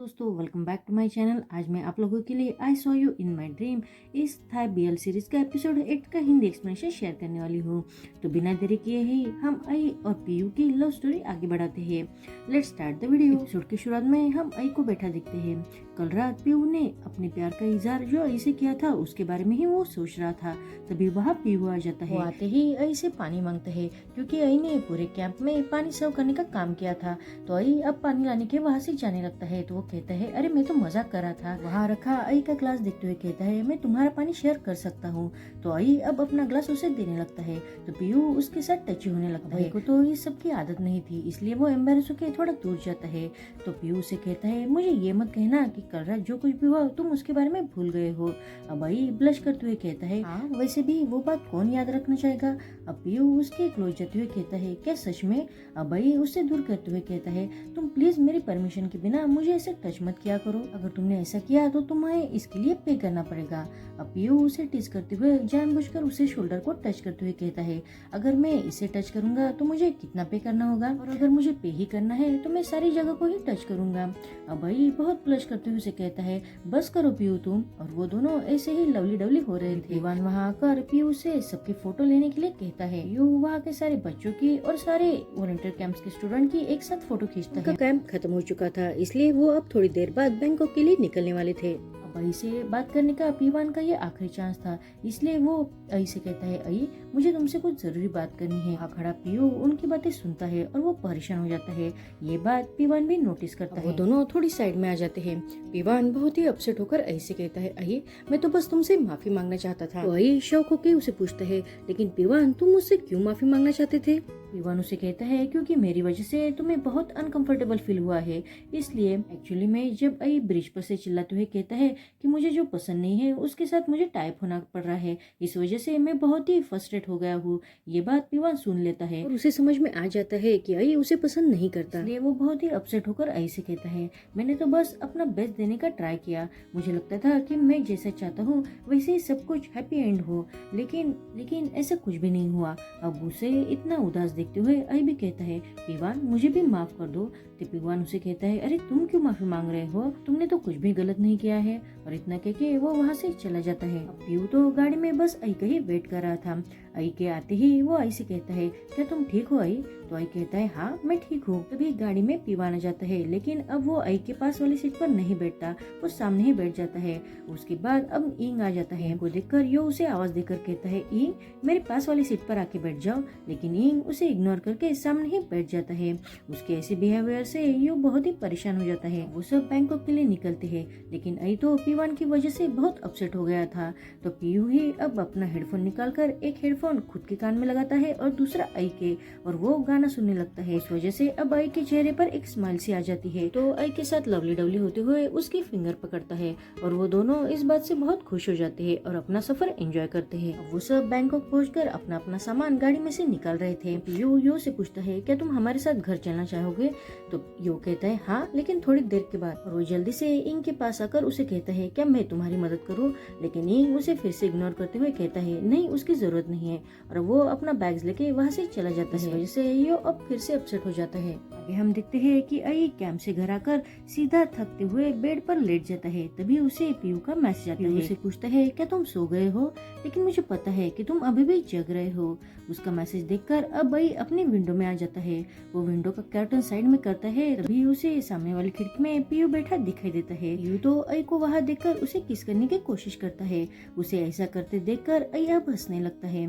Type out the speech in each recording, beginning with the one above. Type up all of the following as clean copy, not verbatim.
दोस्तों welcome back to my channel. आज मैं आप लोगों के लिए I saw you in my dream इस थाई बीएल सीरीज का एपिसोड 8 का हिंदी एक्सप्लेनेशन शेयर करने वाली हूँ। तो बिना देरी किए ही हम आई और पीयू की लव स्टोरी आगे बढ़ाते हैं। Let's start the video. Episode की शुरुआत में हम आई को बैठा देखते हैं। कल रात पीयू ने अपने प्यार का इजहार जो आई से किया था उसके बारे में ही वो सोच रहा था। तभी वहाँ पीयू आ जाता है। वो आते ही आई से पानी मांगता है क्योंकि आई ने पूरे कैंप में पानी सर्व करने का काम किया था। तो आई अब पानी लाने के वहाँ से जाने लगता है। तो वो कहता है अरे मैं तो मजाक कर रहा था। वहाँ रखा आई का ग्लास देखते हुए कहता है मैं तुम्हारा पानी शेयर कर सकता हूँ। तो आई अब अपना ग्लास उसे देने लगता है। तो पीयू उसके साथ टची होने लगता है। को तो इस सब की आदत नहीं थी इसलिए वो एम्बेरस होकर थोड़ा दूर जाता है। तो पीयू उसे कहता है मुझे ये मत कहना कि कल रात जो कुछ भी हुआ तुम उसके बारे में भूल गए हो। अब आई ब्लश करते हुए कहता है हाँ वैसे भी वो बात कौन याद रखना चाहेगा। अब पीयू उसके क्लोज जाते हुए कहता है क्या सच में। अब आई उससे दूर करते हुए कहता है तुम प्लीज मेरी परमिशन के बिना मुझे ऐसे टच मत किया करो। अगर तुमने ऐसा किया तो तुम्हें इसके लिए पे करना पड़ेगा। अब पीयू उसे टीज करते हुए जानबूझकर उसे शोल्डर को टच करते हुए कहता है अगर मैं इसे टच करूंगा तो मुझे कितना पे करना होगा, और अगर मुझे पे ही करना है तो मैं सारी जगह को ही टच करूंगा। अब भाई बहुत ब्लश करते हुए उसे कहता है बस करो पीयू तुम। और वो दोनों ऐसे ही लवली डवली हो रहे थे। इवान वहाँ आकर पीयू से सबकी फोटो लेने के लिए कहता है। पीयू वहाँ के सारे बच्चों की और सारे वॉलंटियर कैंप्स के स्टूडेंट की एक साथ फोटो खींचता है। कैंप खत्म हो चुका था इसलिए वो अब थोड़ी देर बाद बैंकॉक के लिए निकलने वाले थे। अब आई से बात करने का पीवान का ये आखिरी चांस था इसलिए वो आई से कहता है आई मुझे तुमसे कुछ जरूरी बात करनी है। वहाँ खड़ा पीयू उनकी बातें सुनता है और वो परेशान हो जाता है। ये बात पीवान भी नोटिस करता है। वो दोनों थोड़ी साइड में आ जाते हैं। पीवान बहुत ही अपसेट होकर आई से कहता है आई मैं तो बस तुमसे माफी मांगना चाहता था। तो आई शौक होकर उसे पूछता है लेकिन पीवान तुम मुझसे क्यों माफी मांगना चाहते थे। पीवान उसे कहता है क्योंकि मेरी वजह से तुम्हें बहुत अनकंफर्टेबल फील हुआ है इसलिए। एक्चुअली में जब आई ब्रिज पर से चिल्लाते हुए कहता है कि मुझे जो पसंद नहीं है उसके साथ मुझे टाइप होना पड़ रहा है, इस वजह से मैं बहुत ही फ्रस्ट्रेट हो गया हूँ। ये बात पीवान सुन लेता है और उसे समझ में आ जाता है कि आई उसे पसंद नहीं करता, इसलिए वो बहुत ही अपसेट होकर आई से कहता है मैंने तो बस अपना बेस्ट देने का ट्राई किया। मुझे लगता था कि मैं जैसा चाहता हूँ वैसे ही सब कुछ हैप्पी एंड हो, लेकिन ऐसा कुछ भी नहीं हुआ। अब उसे इतना उदास देखते हुए आई भी कहता है पीवान मुझे भी माफ कर दो। तो पीवान उसे कहता है अरे तुम क्यों माफी मांग रहे हो, तुमने तो कुछ भी गलत नहीं किया है। और इतना कह के वो वहाँ से चला जाता है। अब पीयू तो गाड़ी में बस आई का ही वेट कर रहा था। आई के आते ही वो आई से कहता है क्या तुम ठीक हो आई। तो आई कहता है हाँ मैं ठीक हूँ। तभी गाड़ी में पीवान आ जाता है लेकिन अब वो आई के पास वाली सीट पर नहीं बैठता, वो सामने ही बैठ जाता है। उसके बाद अब इंग आ जाता है। वो देखकर यो उसे आवाज देकर कहता है इंग मेरे पास वाली सीट पर आके बैठ जाओ, लेकिन इंग उसे इग्नोर करके सामने ही बैठ जाता है। उसके ऐसे बिहेवियर से यो बहुत ही परेशान हो जाता है। वो सब बैंकॉक के लिए निकलते हैं लेकिन आई तो पीवान की वजह से बहुत अपसेट हो गया था। तो पीयू ही अब अपना हेडफोन निकालकर एक हेडफोन खुद के कान में लगाता है और दूसरा आई के, और वो गाना सुनने लगता है। इस वजह से अब आई के चेहरे पर एक स्माइल सी आ जाती है। तो आई के साथ लवली डवली होते हुए उसकी फिंगर पकड़ता है और वो दोनों इस बात से बहुत खुश हो जाते हैं और अपना सफर एंजॉय करते हैं। वो सब बैंकॉक पहुंचकर अपना अपना सामान गाड़ी में से निकाल रहे थे। यो से पूछता है क्या तुम हमारे साथ घर चलना चाहोगे। तो यो कहता है हाँ लेकिन थोड़ी देर के बाद। और वो जल्दी से इंग के पास आकर उसे कहता है क्या मैं तुम्हारी मदद करूं, लेकिन इंग उसे फिर से इग्नोर करते हुए कहता है नहीं उसकी जरूरत नहीं है, और वो अपना बैग्स लेके वहाँ से चला जाता है। इस वजह से यो अब फिर से अपसेट हो जाता है। आगे हम देखते हैं कि आई कैंप से घर आकर सीधा थकते हुए बेड पर लेट जाता है। तभी उसे पीयू का मैसेज आता है। उसे पूछता है क्या तुम सो गए हो, लेकिन मुझे पता है कि तुम अभी भी जग रहे हो। उसका मैसेज देखकर अब आई अपनी विंडो में आ जाता है। वो विंडो का कर्टन साइड में करता है तभी उसे सामने वाली खिड़की में पीयू बैठा दिखाई देता है। पीयू तो आई को वहाँ देखकर उसे किस करने की कोशिश करता है। उसे ऐसा करते देखकर आई अब हंसने लगता है।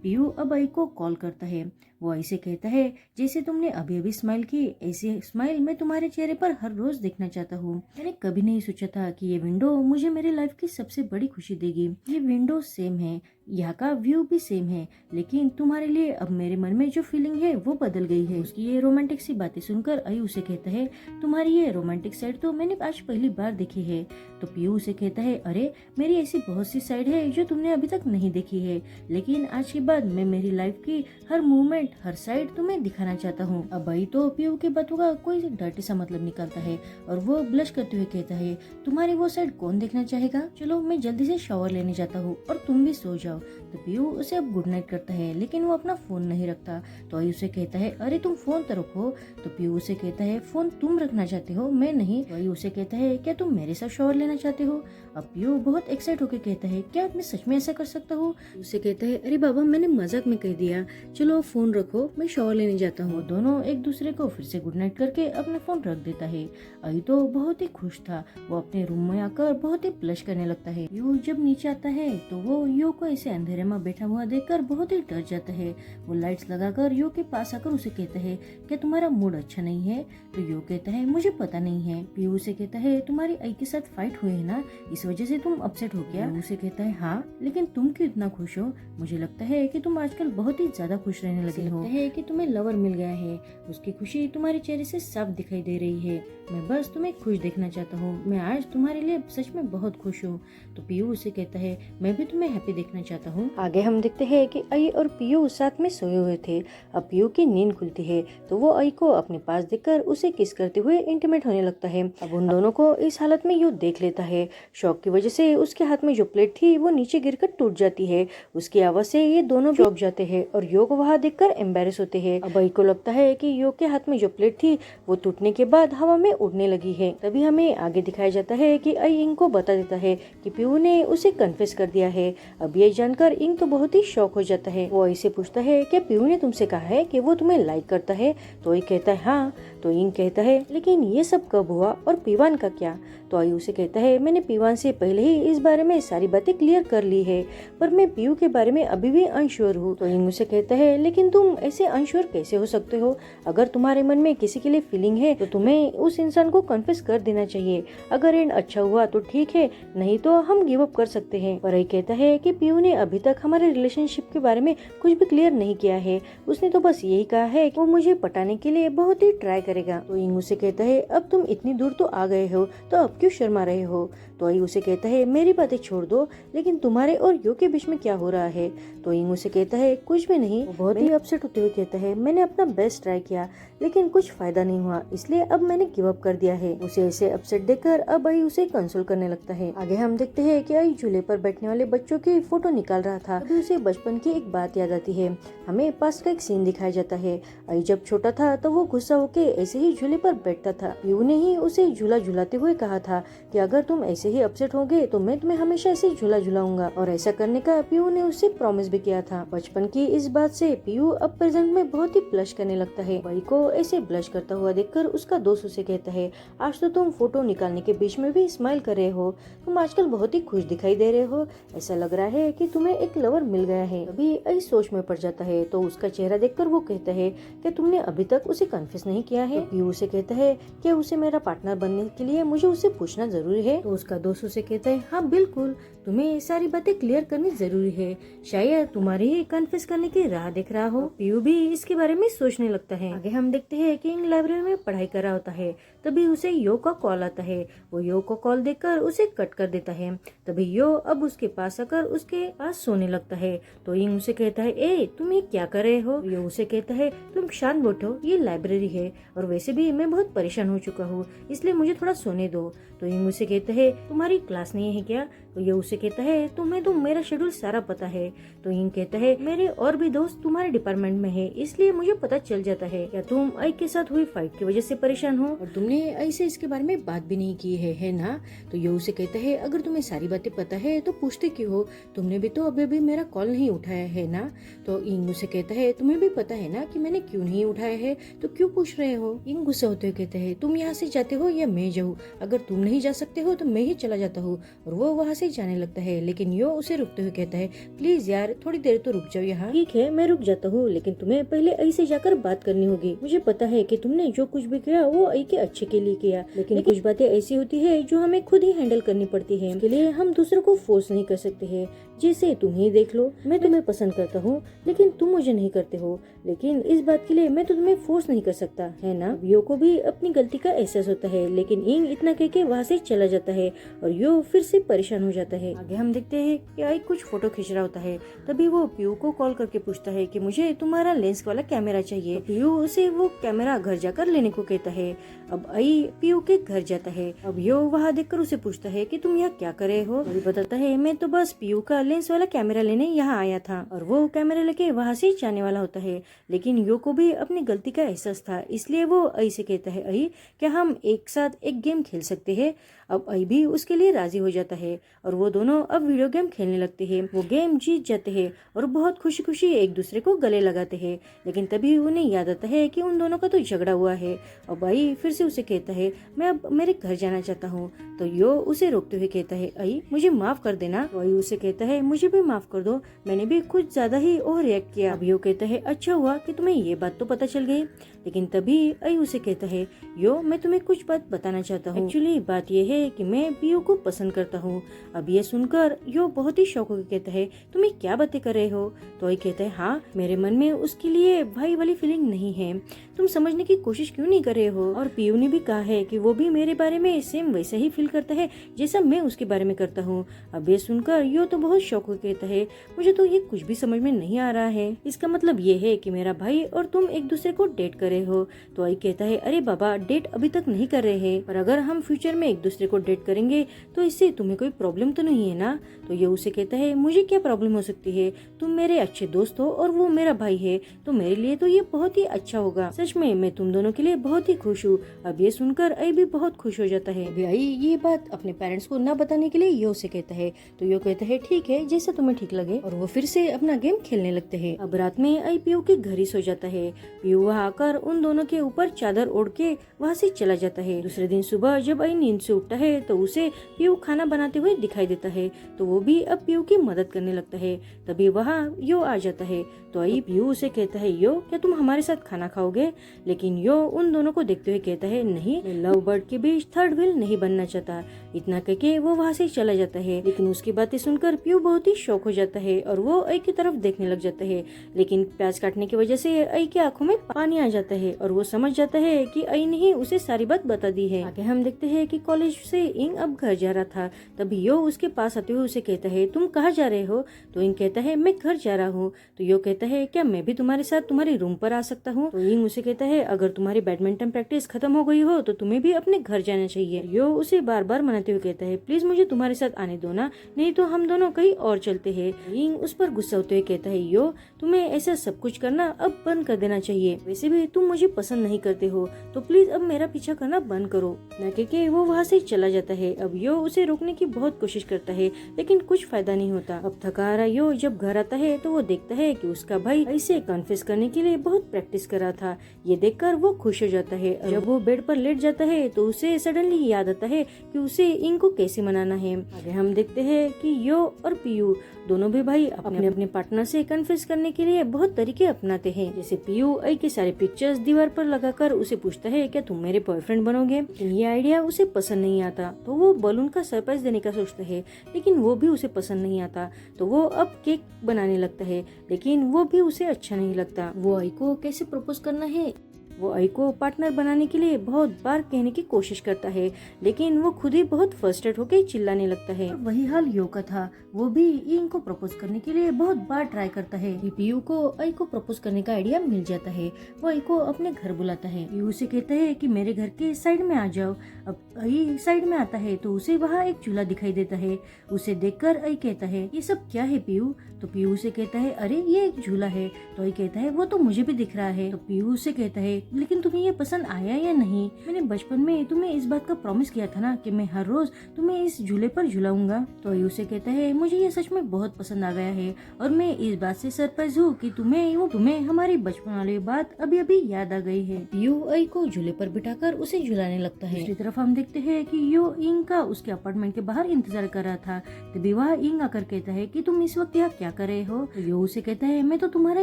पीयू अब आई को कॉल करता है। वो आई से कहता है जैसे तुमने अभी अभी स्माइल की ऐसे स्माइल मैं तुम्हारे चेहरे पर हर रोज देखना चाहता हूँ। मैंने कभी नहीं सोचा था कि ये विंडो मुझे मेरे लाइफ की सबसे बड़ी खुशी देगी। ये विंडो सेम है, यहाँ का व्यू भी सेम है, लेकिन तुम्हारे लिए अब मेरे मन में जो फीलिंग है वो बदल गई है। उसकी ये रोमांटिक सी बातें सुनकर आई उसे कहता है तुम्हारी ये रोमांटिक साइड तो मैंने आज पहली बार देखी है। तो पीयू उसे कहता है अरे मेरी ऐसी बहुत सी साइड है जो तुमने अभी तक नहीं देखी है, लेकिन आज के बाद मैं मेरी लाइफ की हर मूवमेंट इंटरनेट हर साइड तुम्हें दिखाना चाहता हूँ। अब आई तो पीयू की बातों का कोई डर्टी सा मतलब निकालता है और वो ब्लश करते हुए कहता है, तुम्हारी वो साइड कौन देखना चाहेगा, चलो मैं जल्दी से शावर लेने जाता हूँ और तुम भी सो जाओ। तो पीयू उसे अब गुड नाइट करता है, लेकिन वो अपना फोन नहीं रखता। तो आई उसे कहता है, अरे तुम फोन तो रखो। तो पीयू उसे कहता है, फोन तुम रखना चाहते हो, मैं नहीं। तो आई उसे कहता है, क्या तुम मेरे साथ शावर लेना चाहते हो। अब पीयू बहुत एक्साइट होकर कहता है, क्या मैं सच में ऐसा कर सकता हूँ। उसे कहता है, अरे बाबा मैंने मजाक में कह दिया, चलो फोन रखो मैं शावर लेने जाता हूँ। दोनों एक दूसरे को फिर से गुड नाइट करके अपना फोन रख देता है। आई तो बहुत ही खुश था, वो अपने रूम में आकर बहुत ही ब्लश करने लगता है। यू जब नीचे आता है तो वो यो को ऐसे अंधेरे में बैठा हुआ देखकर बहुत ही डर जाता है। वो लाइट्स लगाकर यो के पास आकर उसे कहता है, क्या तुम्हारा मूड अच्छा नहीं है। तो यो कहता है, मुझे पता नहीं है। पीयू उसे कहता है, तुम्हारी आई के साथ फाइट हुई है ना, इस वजह से तुम अपसेट हो गया। उसे कहता है, हाँ लेकिन तुम क्यों इतना खुश हो, मुझे लगता है कि तुम आजकल बहुत ही ज्यादा खुश रहने लगे हो, है कि तुम्हें लवर मिल गया है, उसकी खुशी तुम्हारे चेहरे से साफ दिखाई दे रही है। मैं बस तुम्हें खुश देखना चाहता हूँ, मैं आज तुम्हारे लिए सच में बहुत खुश हूँ। तो पीयू उसे कहता है, मैं भी तुम्हें हैप्पी देखना चाहता हूँ। आगे हम देखते हैं कि आई और पीयू साथ में सोए हुए थे। अब पीयू की नींद खुलती है तो वो आई को अपने पास देखकर उसे किस करते हुए इंटीमेट होने लगता है। अब उन दोनों को इस हालत में यू देख लेता है। शॉक की वजह से उसके हाथ में जो प्लेट थी वो नीचे गिरकर टूट जाती है। उसकी आवाज से ये दोनों चौंक जाते हैं और यो को वहाँ देखकर एम्बेरस होते हैं। अब आई को लगता है कि यो के हाथ में जो प्लेट थी वो टूटने के बाद हवा में उड़ने लगी है। तभी हमें आगे दिखाया जाता है कि आई इंग को बता देता है कि पीयू ने उसे कन्फेस कर दिया है। अब ये जानकर इंग तो बहुत ही शॉक हो जाता है। वो आई से पूछता है, क्या पीयू ने तुमसे कहा है कि वो तुम्हें लाइक करता है। तो आई कहता है, हाँ। तो इंग कहता है, लेकिन ये सब कब हुआ और पीवान का क्या। तो आई उसे कहता है, मैंने पीवान से पहले ही इस बारे में सारी बातें क्लियर कर ली है, पर मैं पीयू के बारे में अभी भी अनश्योर हूँ। तो इंग उसे कहता है, लेकिन तुम ऐसे अनश्योर कैसे हो सकते हो, अगर तुम्हारे मन में किसी के लिए फीलिंग है तो तुम्हें उस इंसान को कन्फेस कर देना चाहिए। अगर एंड अच्छा हुआ तो ठीक है, नहीं तो हम गिव अप कर सकते हैं। पर आई कहता है कि पीयू ने अभी तक हमारे रिलेशनशिप के बारे में कुछ भी क्लियर नहीं किया है, उसने तो बस यही कहा है कि वो मुझे पटाने के लिए बहुत ही ट्राई करेगा। तो इंग उसे कहता है, अब तुम इतनी दूर तो आ गए हो तो अब क्यों शर्मा रहे हो। तो आई उसे कहता है, मेरी बातें छोड़ दो, लेकिन तुम्हारे और यो के बीच में क्या हो रहा है। तो इंग उसे कहता है, कुछ भी नहीं। वो बहुत ही अपसेट होते हुए कहता है, मैंने अपना बेस्ट ट्राई किया लेकिन कुछ फायदा नहीं हुआ, इसलिए अब मैंने गिव अप कर दिया है। उसे ऐसे अपसेट देखकर अब आई उसे कंसोल करने लगता है। आगे हम देखते हैं कि आई झूले पर बैठने वाले बच्चों की फोटो निकाल रहा था। अभी उसे बचपन की एक बात याद आती है। हमें पास का एक सीन दिखाया जाता है। आई जब छोटा था तो वो गुस्सा होके ऐसे ही झूले पर बैठता था। पीयू ने ही उसे झूला झुलाते हुए कहा था कि अगर तुम ऐसे ही अपसेट होगे तो मैं तुम्हें हमेशा ऐसे झूला झुलाऊंगा, और ऐसा करने का पीयू ने उससे प्रॉमिस भी किया था। बचपन की इस बात से पीयू अब प्रेजेंट में बहुत ही ब्लश करने लगता है। आई को ऐसे ब्लश करता हुआ देखकर उसका दोस्त उसे कहता है, आज तो तुम फोटो निकालने के बीच में भी स्माइल कर रहे हो, तुम आजकल बहुत ही खुश दिखाई दे रहे हो, ऐसा लग रहा है कि तुम्हें एक लवर मिल गया है। अभी आई सोच में पड़ जाता है तो उसका चेहरा देखकर वो कहता है कि तुमने अभी तक उसे कन्फेस नहीं किया है। तो पीयू उसे कहता है कि उसे मेरा पार्टनर बनने के लिए मुझे उसे पूछना जरूरी है। तो उसका दोस्त उसे कहता है, हाँ बिल्कुल, तुम्हें सारी बातें क्लियर करनी जरूरी है, शायद तुम्हारे ही कन्फेस करने की राह देख रहा हो। पीयू भी इसके बारे में सोचने लगता है। आगे हम देखते हैं कि इंग लाइब्रेरी में पढ़ाई कर रहा होता है। तभी उसे यो का कॉल आता है। वो यो को कॉल देखकर उसे कट कर देता है। तभी यो अब उसके पास आकर उसके पास सोने लगता है। तो इंग उसे कहता है, ए तुम ये क्या कर रहे हो। यो उसे कहता है, तुम शांत बैठो, ये लाइब्रेरी है और वैसे भी मैं बहुत परेशान हो चुका हूँ, इसलिए मुझे थोड़ा सोने दो। तो इंग उसे कहता है, तुम्हारी क्लास नहीं है क्या। तो ये उसे कहता है, तुम्हें तो मेरा शेड्यूल सारा पता है। तो इंग कहता है, मेरे और भी दोस्त तुम्हारे डिपार्टमेंट में है, इसलिए मुझे पता चल जाता है। क्या तुम आई के साथ हुई फाइट की वजह से परेशान हो और तुमने आई से इसके बारे में बात भी नहीं की है ना। तो ये उसे कहता है, अगर तुम्हें सारी बातें पता है तो पूछते क्यों हो, तुमने भी तो अभी भी मेरा कॉल नहीं उठाया है ना। तो इंग उसे कहता है, तुम्हें भी पता है ना कि मैंने क्यों नहीं उठाया है, तो क्यों पूछ रहे हो। इंग गुस्सा होते हुए कहता है, तुम यहाँ से जाते हो या मैं जाऊँ, अगर तुम नहीं जा सकते हो तो मैं ही चला जाता हूँ। और वो वहाँ से जाने लगता है, लेकिन यो उसे रुकते हुए कहता है, प्लीज यार थोड़ी देर तो रुक जाओ यहाँ। ठीक है मैं रुक जाता हूँ, लेकिन तुम्हें पहले आई से जाकर बात करनी होगी। मुझे पता है कि तुमने जो कुछ भी किया वो आई के अच्छे के लिए किया, लेकिन कुछ बातें ऐसी होती है जो हमें खुद ही हैंडल करनी पड़ती है, इसके लिए हम दूसरों को फोर्स नहीं कर सकते हैं। जैसे तुम ही देख लो, मैं तुम्हें पसंद करता हूँ लेकिन तुम मुझे नहीं करते हो, लेकिन इस बात के लिए मैं तो तुम्हें फोर्स नहीं कर सकता, है ना। यो को भी अपनी गलती का एहसास होता है, लेकिन इंग इतना कह के वहाँ से चला जाता है और यो फिर से परेशान हो जाता है। आगे हम देखते हैं कि आई कुछ फोटो खींच रहा होता है। तभी वो पीयू को कॉल करके पूछता है कि मुझे तुम्हारा लेंस वाला कैमरा चाहिए। पीयू उसे वो कैमरा घर जाकर लेने को कहता है। अब आई पीयू के घर जाता है। अब यो वहाँ देखकर उसे पूछता है कि तुम यहाँ क्या कर रहे हो। वही बताता है मैं तो बस पीयू का लेंस वाला कैमरा लेने यहाँ आया था। और वो कैमरा लेके वहाँ से जाने वाला होता है। लेकिन यो को भी अपनी गलती का एहसास था, इसलिए वो आई से कहता है आई क्या हम एक साथ एक गेम खेल सकते हैं। अब आई भी उसके लिए राजी हो जाता है और वो दोनों अब वीडियो गेम खेलने लगते हैं। वो गेम जीत जाते हैं और बहुत खुशी खुशी एक दूसरे को गले लगाते हैं। लेकिन तभी उन्हें याद आता है कि उन दोनों का तो झगड़ा हुआ है। अब आई फिर से उसे कहता है मैं अब मेरे घर जाना चाहता हूँ। तो यो उसे रोकते हुए कहता है आई मुझे माफ कर देना। तो आई उसे कहता है मुझे भी माफ कर दो, मैंने भी कुछ ज्यादा ही ओवर रिएक्ट किया। अब यो कहता है अच्छा हुआ कि तुम्हें ये बात तो पता चल गई। लेकिन तभी आई उसे कहता है यो मैं तुम्हें कुछ बात बताना चाहता हूँ। एक्चुअली बात यह है कि मैं पीयू को पसंद करता हूँ। अब ये सुनकर यो बहुत ही शौक होकर कहता है तुम्हें क्या बातें कर रहे हो। तो आई कहता है हाँ मेरे मन में उसके लिए भाई वाली फीलिंग नहीं है, तुम समझने की कोशिश क्यों नहीं कर रहे हो। और पीयू ने भी कहा है कि वो भी मेरे बारे में सेम वैसा ही फील करता है जैसा मैं उसके बारे में करता हूँ। अब ये सुनकर यो तो बहुत शौक होकर कहता है मुझे तो ये कुछ भी समझ में नहीं आ रहा है, इसका मतलब ये है कि मेरा भाई और तुम एक दूसरे को डेट कर रहे हो। तो आई कहता है अरे बाबा डेट अभी तक नहीं कर रहे हैं, पर अगर हम फ्यूचर में एक दूसरे को डेट करेंगे तो इससे तुम्हें कोई प्रॉब्लम तो नहीं है ना। तो ये उसे कहता है मुझे क्या प्रॉब्लम हो सकती है, तुम मेरे अच्छे दोस्त हो और वो मेरा भाई है, तो मेरे लिए तो ये बहुत ही अच्छा होगा। सच में मैं तुम दोनों के लिए बहुत ही खुश हूँ। अब ये सुनकर आई भी बहुत खुश हो जाता है। अभी आई ये बात अपने पेरेंट्स को न बताने के लिए यो से कहता है। तो यो कहता है ठीक है जैसा तुम्हें ठीक लगे, और वो फिर से अपना गेम खेलने लगते हैं। अब रात में आई पीयू के घर ही सो जाता है। पीयू वहाँ आकर उन दोनों के ऊपर चादर ओढ़ के वहाँ से चला जाता है। दूसरे दिन सुबह जब आई नींद से उठता है तो उसे पीयू खाना बनाते हुए दिखाई देता है। तो वो भी अब पीयू की मदद करने लगता है। तभी वहाँ यो आ जाता है। तो आई पीयू उसे कहता है यो क्या तुम हमारे साथ खाना खाओगे। लेकिन यो उन दोनों को देखते हुए कहता है नहीं, मैं लव बर्ड के बीच थर्ड व्हील नहीं बनना चाहता। इतना कहके वो वहाँ से चला जाता है। लेकिन उसकी बातें सुनकर पीयू बहुत ही शौक हो जाता है और वो आई की तरफ देखने लग जाता है। लेकिन प्याज काटने की वजह से आई की आंखों में पानी आ जाता है और वो समझ जाता है कि आई ने ही उसे सारी बात बता दी है। आगे हम देखते हैं कि कॉलेज से इंग अब घर जा रहा था। तभी यो उसके पास आते हुए उसे कहता है तुम कहाँ जा रहे हो। तो इंग कहता है मैं घर जा रहा हूँ। तो यो कहता है क्या मैं भी तुम्हारे साथ तुम्हारे रूम पर आ सकता हूँ। तो इंग उसे कहता है अगर तुम्हारी बैडमिंटन प्रैक्टिस खत्म हो गई हो तो तुम्हें भी अपने घर जाना चाहिए। यो उसे बार बार मनाते हुए कहता है प्लीज मुझे तुम्हारे साथ आने दो ना, नहीं तो हम दोनों कहीं और चलते हैं। इंग उस पर गुस्सा होते हुए कहता है यो तुम्हें ऐसा सब कुछ करना अब बंद कर देना चाहिए, वैसे भी तुम मुझे पसंद नहीं करते हो तो प्लीज अब मेरा पीछा करना बंद करो। न कहके वो वहाँ से चला जाता है। अब यो उसे रोकने की बहुत कोशिश करता है लेकिन कुछ फायदा नहीं होता। अब थका हारा यो जब घर आता है तो वो देखता है कि उसका भाई इसे कन्फेस करने के लिए बहुत प्रैक्टिस कर रहा था। ये देखकर वो खुश हो जाता है। जब वो बेड पर लेट जाता है तो उसे सडनली याद आता है कि उसे इंग को कैसे मनाना है। आगे हम देखते हैं कि यो और पीयू दोनों भी भाई अपने अपने पार्टनर से कन्फेस करने के लिए बहुत तरीके अपनाते हैं। जैसे पीयू आई के सारे पिक्चर्स दीवार पर लगाकर उसे पूछता है क्या तुम मेरे बॉयफ्रेंड बनोगे। ये आइडिया उसे पसंद नहीं आता तो वो बलून का सरप्राइज देने का सोचता है, लेकिन वो भी उसे पसंद नहीं आता तो वो अब केक बनाने लगता है, लेकिन वो भी उसे अच्छा नहीं लगता। वो आई को कैसे प्रपोज करना है वो आई को पार्टनर बनाने के लिए बहुत बार कहने की कोशिश करता है, लेकिन वो खुद ही बहुत फ्रस्ट्रेट होकर चिल्लाने लगता है। वही हाल यो का था, वो भी इंग को प्रपोज करने के लिए बहुत बार ट्राई करता है। पीयू को आई को प्रपोज करने का आइडिया मिल जाता है। वो आई को अपने घर बुलाता है। पीयू से कहता है कि मेरे घर के साइड में आ जाओ। अब आई साइड में आता है तो उसे वहाँ एक चूल्हा दिखाई देता है। उसे देखकर आई कहता है ये सब क्या है पीयू। तो पीयू से कहता है अरे ये एक झूला है। तो आई कहता है वो तो मुझे भी दिख रहा है। तो पीयू से कहता है लेकिन तुम्हें ये पसंद आया या नहीं, मैंने बचपन में तुम्हें इस बात का प्रॉमिस किया था ना कि मैं हर रोज तुम्हें इस झूले पर झुलाऊंगा। तो आई उसे कहता है मुझे ये सच में बहुत पसंद आ गया है और मैं इस बात से सरप्राइज हूँ कि तुम्हें हमारी बचपन वाली बात अभी अभी याद आ गई है। पीयू आई को झूले पर बिठाकर उसे झुलाने लगता है। दूसरी तरफ हम देखते हैं कि यो इंग का उसके अपार्टमेंट के बाहर इंतजार कर रहा था। तभी वह इंग आकर कहता है कि तुम इस वक्त यहाँ क्या कर रहे हो। तो यो उसे कहता है मैं तो तुम्हारा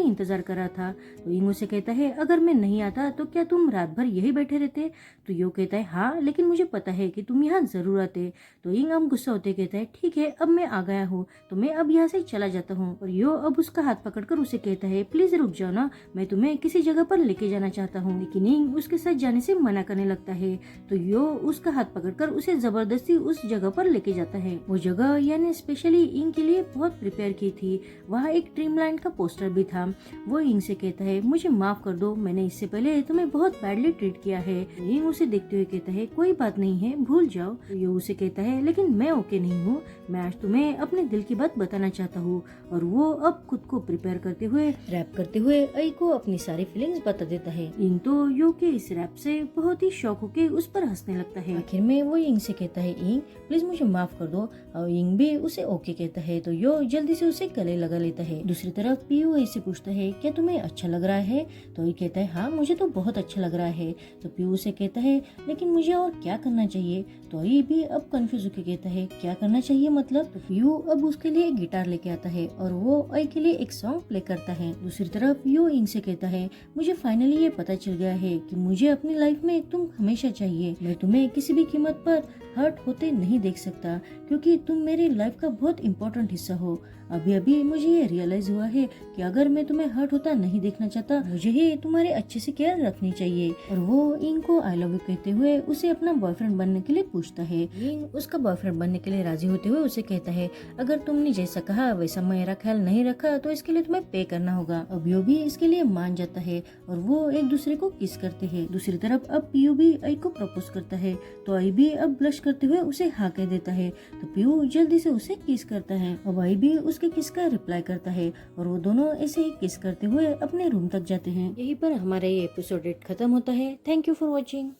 इंतजार कर रहा था। तो इंग उसे कहता है अगर मैं नहीं आता तो क्या तुम रात भर यही बैठे रहते? तो यो कहता है हाँ, लेकिन मुझे पता है कि तुम यहाँ जरूर आते। तो इंग अब गुस्सा होते कहता है ठीक है, अब मैं आ गया हूँ तो मैं अब यहाँ से चला जाता हूँ। और यो अब उसका हाथ पकड़कर उसे कहता है प्लीज रुक जाओ ना, मैं तुम्हें किसी जगह पर लेके जाना चाहता हूँ। लेकिन इंग उसके साथ जाने से मना करने लगता है। तो यो उसका हाथ पकड़कर उसे जबरदस्ती उस जगह पर लेके जाता है। वो जगह यानी स्पेशली इंग के लिए बहुत प्रिपेयर की थी। वहाँ एक ड्रीमलैंड का पोस्टर भी था। वो इंग से कहता है मुझे माफ कर दो, मैंने इससे पहले तुम्हें बहुत बैडली ट्रीट किया है। इंग उसे देखते हुए कहता है कोई बात नहीं है, भूल जाओ। तो ये उसे कहता है लेकिन मैं ओके नहीं हूँ, मैं आज तुम्हें अपने दिल की बात बताना चाहता हूँ। और वो अब खुद को प्रिपेयर करते हुए रैप करते हुए आई को अपनी सारी फीलिंग्स बता देता है। इंग तो यो के इस रैप से बहुत ही शौक होके उस पर हंसने लगता है। आखिर में वो इंग से कहता है इंग प्लीज मुझे माफ कर दो, और इंग भी उसे ओके कहता है। तो यो जल्दी से उसे गले लगा लेता है। दूसरी तरफ पीयू ऐसे पूछता है क्या तुम्हें अच्छा लग रहा है? तो ये कहता है हाँ मुझे तो बहुत अच्छा लग रहा है। तो पीयू से कहता है लेकिन मुझे और क्या करना चाहिए? तो ये भी अब कंफ्यूज होकर कहता है क्या करना चाहिए मतलब? तो पीयू अब उसके लिए एक गिटार लेके आता है और वो आई के लिए एक सॉन्ग प्ले करता है। दूसरी तरफ यो इंग से कहता है मुझे फाइनली ये पता चल गया है कि मुझे अपनी लाइफ में तुम हमेशा चाहिए। मैं तुम्हें किसी भी कीमत पर हर्ट होते नहीं देख सकता क्योंकि तुम मेरी लाइफ का बहुत इम्पोर्टेंट हिस्सा हो। अभी अभी मुझे ये रियलाइज हुआ है कि अगर मैं तुम्हें हर्ट होता नहीं देखना चाहता, मुझे ही तुम्हारे अच्छे से केयर रखनी चाहिए। और वो इंग को आई लव यू कहते हुए उसे अपना बॉयफ्रेंड बनने के लिए पूछता है। इंग उसका बॉयफ्रेंड बनने के लिए राजी होते हुए उसे कहता है अगर तुमने जैसा कहा वैसा मेरा ख्याल नहीं रखा तो इसके लिए तुम्हें पे करना होगा। अब यो भी इसके लिए मान जाता है और वो एक दूसरे को किस करते हैं। दूसरी तरफ अब पीयू भी आई को प्रपोज करता है। तो आई भी अब ब्लश करते हुए उसे हाँ कह देता है। तो पीयू जल्दी से उसे किस करता है। अब आई भी उसके किस का रिप्लाई करता है और वो दोनों ऐसे ही किस करते हुए अपने रूम तक जाते हैं। यहीं पर हमारा ये एपिसोड खत्म होता है। Thank you for watching.